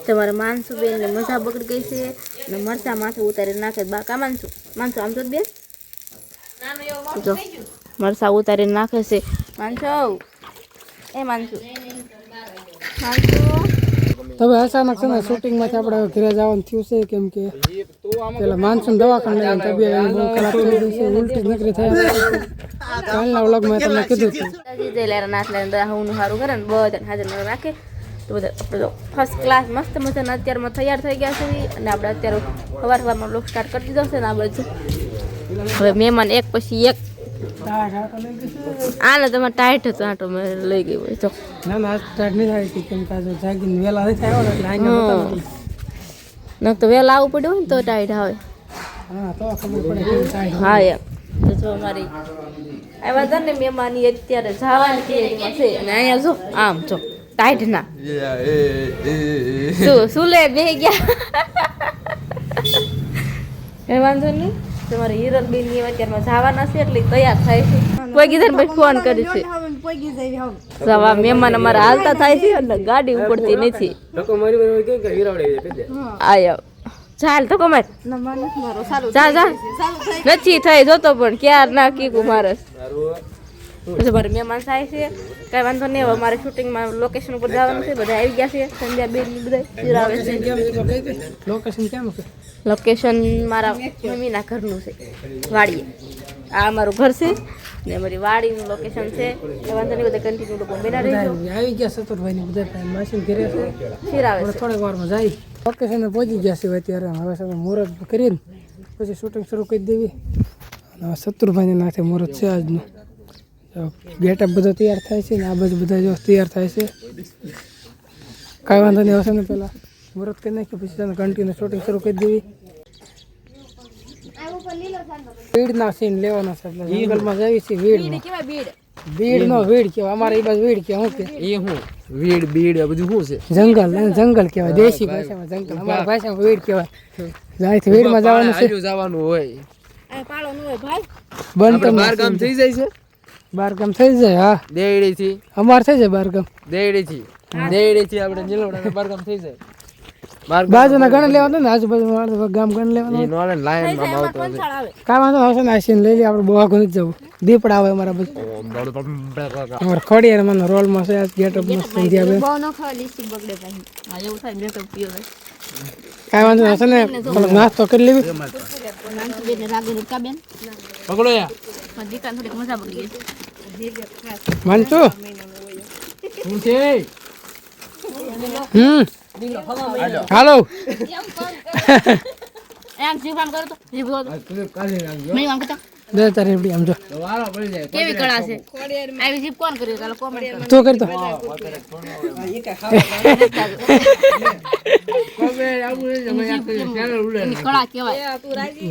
તમારે માનસુબેન ને મજા બગડી ગઈ છે ને મરચા માથે ઉતારી નાખે બા કા માનસુ આમ તો બેન જો મરચા ઉતારી નાખે છે માનસો એ માનસુ હવે અચાનક છે ને શૂટિંગમાંથી આપણે ઘરે જવાનું થયું છે કેમ કે પેલા માનસુન દવાખાને લઈને તબિયત બહુ ખરાબ થઈ ગઈ છે ઉલટી નકરી થયા કાલના વ્લોગમાં તમને કીધું હતું નાથ લઈને હું સારું કરે ને બધા હાજર રાખે તો બધા આપણે ફર્સ્ટ ક્લાસ મસ્ત મજાના અત્યારમાં તૈયાર થઈ ગયા છે અને આપણે અત્યારે સવારમાં બ્લોગ સ્ટાર્ટ કરી દીધો છે ને આ બાજુ હવે મહેમાન એક પછી એક આને તમારે ટાઈટ હતો આટો મેં લઈ ગઈ હોય તો ના ટાઈટ નહીં થાય કેમ કે જાગીને વહેલા નહીં થાય એટલે ન તો વહેલા આવવું પડ્યું ને તો ટાઈટ આવે હા તો ખબર પડે કે ટાઈટ હા એમ તો જો અમારી આવ્યા હતા ને મહેમાની અત્યારે જવાની તૈયારીમાં છે અને અહીંયા જો આમ જો ટાઈટ ના શું લે બે ગયા એ વાંધો નહીં તમારે હિરણબેન ની અત્યારમાં જવાના છે એટલે તૈયાર થાય છે કોઈ કીધું ને ફોન કરી છે સવા મહેમાન અમારા હાલતા થાય છે અને ગાડી ઉપડતી નથી આયો ચાલ તો કમાર જા જા નથી થઈ જોતો પણ ક્યાર ના કીકું મારે મારે મહેમાન થાય છે કઈ વાંધો નહીં હવે અમારે શૂટિંગમાં લોકેશન ઉપર જવાનું છે બધા આવી ગયા છે સંધ્યા બેન ની બધા આવે છે લોકેશન કેમ છે લોકેશન મારા મમ્મીના ઘરનું છે વાડીએ આ અમારું ઘર છે ને અમારી વાડીનું લોકેશન છે એ વાંધો નહીં બધા કન્ટિન્યુ લોકો બેના રહેજો આવી ગયા સતતભાઈ ની બધા માસીન ઘરે છે ફિરાવે છે થોડીક વારમાં જાય લોકેશને પહોંચી ગયા છે અત્યારે હવે સાથે મુહૂર્ત કરીને પછી શૂટિંગ શરૂ કરી દેવી અને શત્રુભાઈને નાખે મુહૂર્ત છે આજનું ગેટઅપ બધો તૈયાર થાય છે ને આ બાજુ બધા જો તૈયાર થાય છે કાંઈ વાંધો નહીં હશે ને પહેલાં મુહૂર્ત કરી નાખીએ પછી તેને કન્ટિન્યુ શૂટિંગ શરૂ કરી દેવી વીડના સીન લેવાના છે એટલે જંગલમાં જઈએ છીએ વીડમાં ભીડ નો વીડ કહેવાય અમારે એ બાજુ વીડ કહેવાય શું કે એ હું વીડ બીડ આ બધું શું છે જંગલ કહેવાય દેશી ભાષામાં જંગલ અમારી ભાષામાં વીડ કહેવાય અહીંથી વીડમાં જવાનું છે જવાનું હોય પાળો ન હોય ભાઈ બંધ બાર ગામ થઈ જાય છે બારગામ થઈ જાય હા દેડી થી અમાર થઈ જાય બારગામ દેડી થી આપણે નીલોડા બારગામ થઈ જાય બાજુના ગણ લેવાનું ને આજુબાજુ ગામ ગણ લેવાનું એ નોલે લાઈન માં આવતો કાંઈ વાંધો આવશે ને આ સીન લઈ લઈએ આપણે બહુ આગળ નથી જવું દીપડા આવે અમારા બધું અમારે ખોડિયાર મને રોલમાં છે આજ ગેટઅપ મસ્ત સંધ્યા બેન કાંઈ વાંધો હશે ને થોડોક નાસ્તો કરી લેવી પકડો યા માનચું શું છે હાલો દે તારે એવડી આમ જો કેવી કળા છે આવી જીપ કોણ કર્યું ચાલો કોમેન્ટ તું કરી તો કળા કહેવાય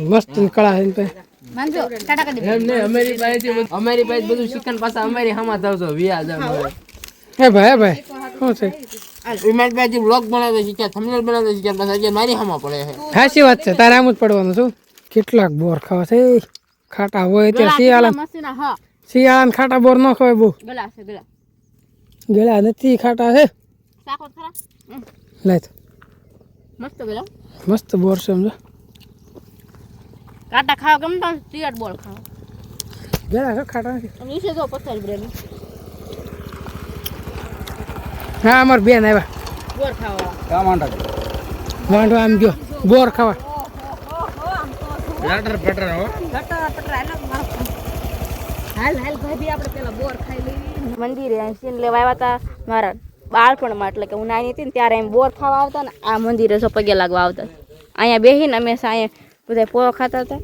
મસ્ત કળા છે ને માનજો ટાટા કરી દે એમ નહીં અમારી પાસે બધું શિક્ષણ પાછા અમારી હામાં થાવતો વ્યાજ હે ભાઈ શું છે ઇમેજ બાજી બ્લોગ બનાવતો શીખ્યા થંબનેલ બનાવતો શીખ્યા પાછા જે મારી હામાં પડે છે સાચી વાત છે તારે આમ જ પડવાનું શું કેટલાક બોર ખાવા છે ખાટા હોય ત્યાં શિયાળા ખાટા બોર ન ખવાય બહુ ગલા છે ગલા ગળા નથી ખાટા છે સાકો ખરા લાય તો મસ્ત ગલા મસ્ત બોર છે સમજો કાટા ખાવા ગમતા ટીયર બોલ ખાવા ગળા છે ખાટા નથી નીચે જો પથ્થર બ્રેડ હા અમાર બેન આવ્યા બોર ખાવા કા માંડા વાંઢો આમ ગયો બોર ખાવા લટર પટર હો હાલ ભાભી આપણે પેલા બોર ખાઈ લેવી મંદિરે સીન લેવા આવ્યા હતા મારા બાળપણમાં એટલે કે હું નાની હતી ને ત્યારે એમ બોર ખાવા આવતા ને આ મંદિરે જો પગે લાગવા આવતા અહીંયા બેસીને અમે અહીંયા બધા પોળો ખાતા હતા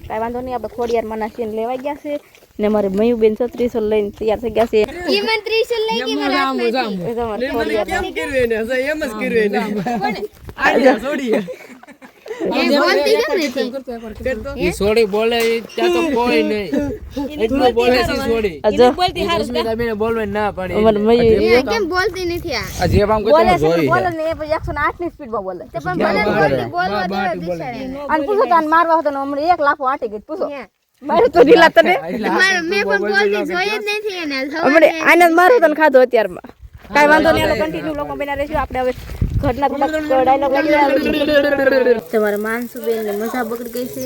કાંઈ વાંધો નહીં આપણે ખોડિયારમાં સીન લેવાઈ ગયા છે ને મારે મયુબેન 36 લઈને તૈયાર થઈ ગયા છે સોડી બોલે ત્યાં તો કોઈ નહીં એટલું બોલે છે સોડી બોલતી હારું બેને બોલવે ના પાડી કેમ બોલતી નથી આ જે કામ કરતો જોઈ બોલે ને એ 108 ની સ્પીડમાં બોલે તે પણ બોલવા દેવા દિશાને અને પૂછો તાન મારવા હતો ને હમણે 1 લાફો આટી ગઈ પૂછો મારે તો ઢીલા તને મે પણ બોલતી જોઈ જ નથી એને હમણે આનંદ મારો તને ખાધો અત્યારમાં કાઈ વાંધો નહીં આપણે કન્ટિન્યુ લોકો બેના રહેશું આપણે હવે ઘટના થોડા ડાયલોગ લાગી તમારે માનસુબેન ને મજા બગડી ગઈ છે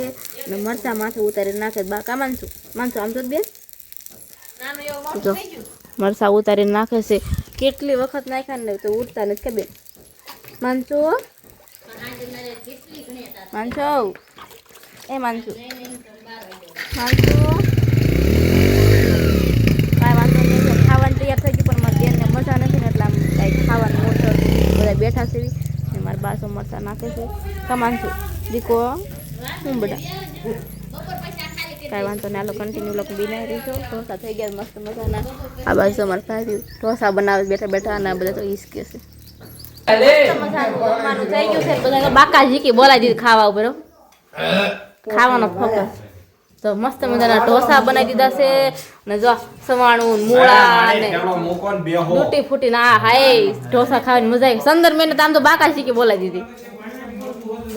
ને મરચા માથે ઉતારી નાખે બા કા માનસુ આમ તો બેન જો મરચા ઉતારી નાખે છે કેટલી વખત નાખ્યા ને તો ઉઠતા નથી કે બેન માનસુ એ માનસુ કાંઈ વાંધો નહીં ખાવાનું તૈયાર થઈ ગયું પણ મારી બેનને મજા નથી ને એટલે આમ કાંઈ ખાવાનું મોટો બધા બેઠા છે ને મારા બાસો મરચા નાખે છે કમાનશું દીકો હું બધા કાંઈ વાંધો ને આલો કન્ટિન્યુ લોકો બનાવી રહીશો ઢોસા થઈ ગયા મસ્ત મજાના આ બાજુ અમારા ભાઈ ઢોસા બનાવે બેઠા બેઠા અને આ બધા તો ઈસકે છે મસ્ત મજાનું જમવાનું થઈ ગયું છે બધા બાકાજી કે બોલાવી દીધી ખાવા ઉપર ખાવાનો ફોકસ તો મસ્ત મજાના ઢોસા બનાવી દીધા છે ને જો સવાણું મૂળા ને તૂટી ફૂટી ના હાય ઢોસા ખાવાની મજા આવી 15 મિનિટ આમ તો બાકા શીખી બોલાવી દીધી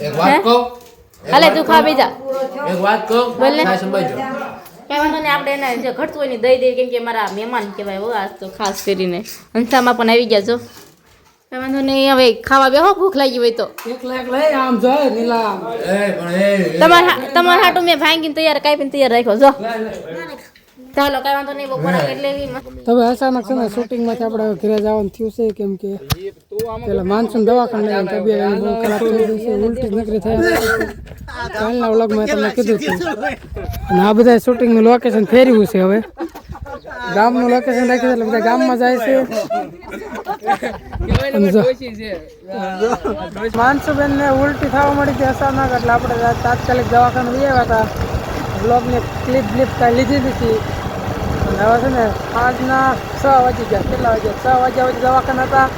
એક વાત કહું હાલે તું ખા બીજા એક વાત કહું બોલ ને કાંઈ સમજો કઈ વાંધો નહીં આપણે એને જે ઘટતું હોય ને દઈ દઈએ કેમ કે મારા મહેમાન કહેવાય હો આજ તો ખાસ કરીને હંસામાં પણ આવી ગયા છો કઈ વાંધો નહીં હવે ખાવા બેહો ભૂખ લાગી હોય તો આમ જો નીલા તમારા હાટું મેં ભાંગીને તૈયાર કાપીને તૈયાર રાખ્યો જો ચાલો કઈ વાંધો નહીં બપોરા એટલે તમે અચાનક છે ને શૂટિંગમાંથી આપણે ઘરે જવાનું થયું છે કેમ કે પેલા માનસુન દવાખાને લઈને તબિયત એની બહુ ખરાબ થઈ ગઈ છે ઉલટી નકરી થયા કાલના વ્લોગમાં તમને કીધું હતું અને આ બધા શૂટિંગનું લોકેશન ફેરવ્યું છે હવે ગામનું લોકેશન રાખ્યું એટલે બધા ગામમાં જાય છે માનસુબેન ને ઉલટી થવા મળી હતી અચાનક એટલે આપણે તાત્કાલિક દવાખાને લઈ આવ્યા હતા બ્લોગની ક્લિપ કાંઈ લીધી હતી અને હવે છે ને આજના 6 વાગી ગયા કેટલા વાગ્યા 6 વાગ્યા પછી દવાખાના હતા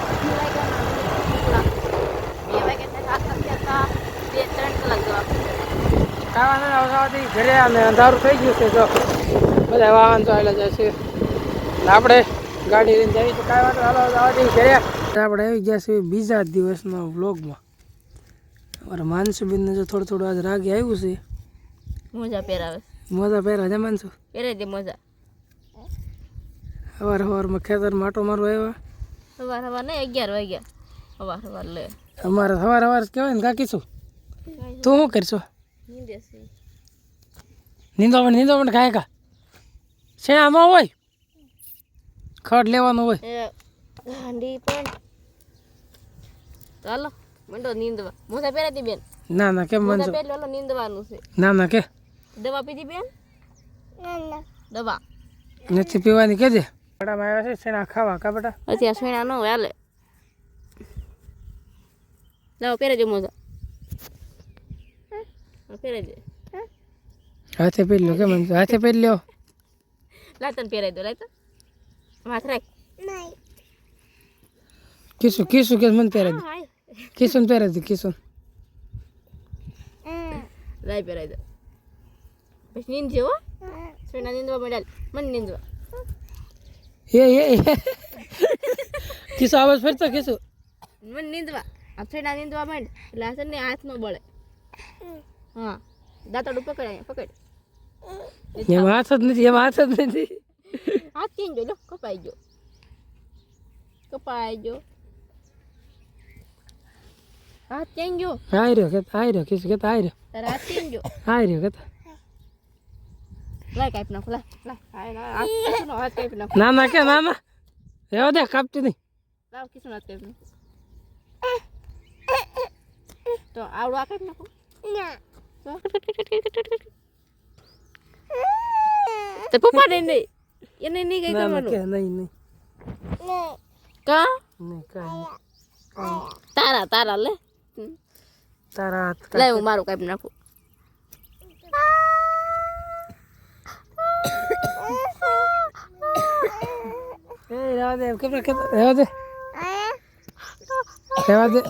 ખાવાના ઘરે અને અંધારું થઈ ગયું છે જો બધા વાહન ચાલ્યા જાય છે એટલે આપણે ગાડી લઈને જઈએ છીએ કાંઈ વાંધો હાલો આવતી ઘરે આપણે આવી ગયા છીએ બીજા દિવસના વ્લોગમાં અમારા માનસુબેનને જો થોડું આજ રાગે આવ્યું છે મોજા પહેરાવે મોજા પહેરા છે માનસુ પહેરાવી દે મોજા સવારમાં ખેતર માટો મારવા આવ્યા સવાર ને 11 વાગ્યા સવાર લે અમારે સવાર કહેવાય ને કાકી શું તું શું કરશો નીંદવા પણ ખાય કા છે આમાં હોય ખડ લેવાનું હોય હાંડી પણ ચાલો મંડો નીંદવા મોજા પહેરાતી બેન ના કેમ માનસો પહેલો નીંદવાનું છે ના કે દવા પીધી બેન દવા નથી પીવાની કેજે બટામાં આવ્યા છે સેના ખાવા કા બેટા અત્યારે સેણા ન હોય હાલે દવા પહેરે દે મોજા પહેરે દે હાથે પહેરી લો કેમ હાથે પહેરી લ્યો લાતન પહેરાઈ દો લાતન માથ રાખ કિસુ કે મન પહેરાઈ દે કિસુન પહેરાઈ દે કિસુન લાઈ પહેરાઈ દો પછી નીંદ જેવો સેણા નીંદવા માંડ્યા મન નીંદવા એ કિસુ આવાજ ફરતો કિસુ મન નીંદવા આ સેણા નીંદવા માંડ એટલે આ ને હાથ નો બળે હા દાંતડું પકડ એમાં હાથ જ નથી હાથ ચેન્જ જો કપાઈ ગયો હાથ ચેન્જ જો આયરો કિસુ કે આયરો તારા હાથ ચેન્જ જો આયરો કે લાય કાપી નાખો લાય હાથ કાપી નાખો ના કે ના રેવા દે કાપતી નહીં લાવ કિસુનો હાથ કાપી નાખો તો આવડો આ કાપી નાખો તો પપ્પા ને નહીં એને નહીં કઈ કરવાનું નહીં કા નહીં કાઈ તારા લે તારા હાથ લે હું મારું કાપી નાખું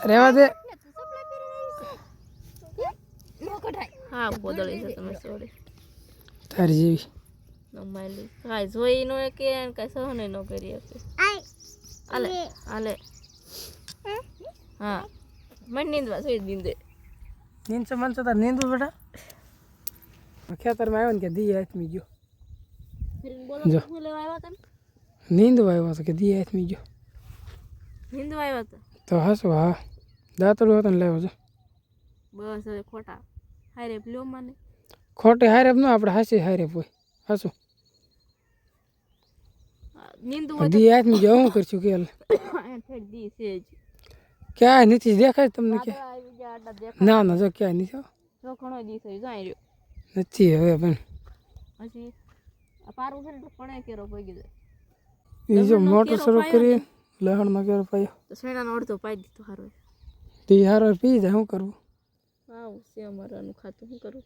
રેવા દે હા બોદળી છે તમે સોરી તારી જેવી નમાલી કાઈ જોઈ નો કે કાઈ સહન ન કરી શકે આલે હા મન નીંદવા સોઈ દીંદે નીંદ મન તો તાર નીંદું બેટા ખેતરમાં આવ્યો ને કે દી હાથમી ગયો જો લેવા આવ્યા તને નીંદવા આવ્યો તો કે દી હાથમી ગયો નીંદવા આવ્યા તો હાસો હા દાંતડું હતું ને લાવ્યો છે બસ હવે ખોટા હારે લ્યો મને ખોટે હારે ન આપણે હાસી હારે હોય હાસું નિંદુ દી આદમી જો હું કરશું કે ઠેક દી છે જ ક્યાંય નથી દેખાય તમને કે આવી ગયા આડા દેખ ના ના જો ક્યાંય નથી જો ઘણો દી થઈ જાય રહ્યો નથી હવે પણ પછી આ પારું છે ને તો પણ કેરો પગી જાય એ જો મોટર શરૂ કરી લહણનો કેરો પાયો તો સેણાનો અડધો પાઈ દીધો હારો તી હારો પી જાય શું કરવું આવું છે અમારાનું ખાતું શું કરું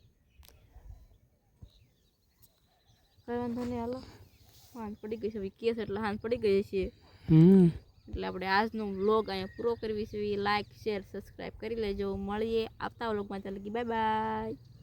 કઈ વાંધો નહીં હાલો હાંજ પડી ગઈ છે હવે કેસ એટલે હાંજ પડી ગઈ છે એટલે આપણે આજનો વ્લોગ અહીંયા પૂરો કરવી છે લાઈક શેર સબસ્ક્રાઈબ કરી લેજો મળીએ આવતા વ્લોગમાં ચાલે બાય બાય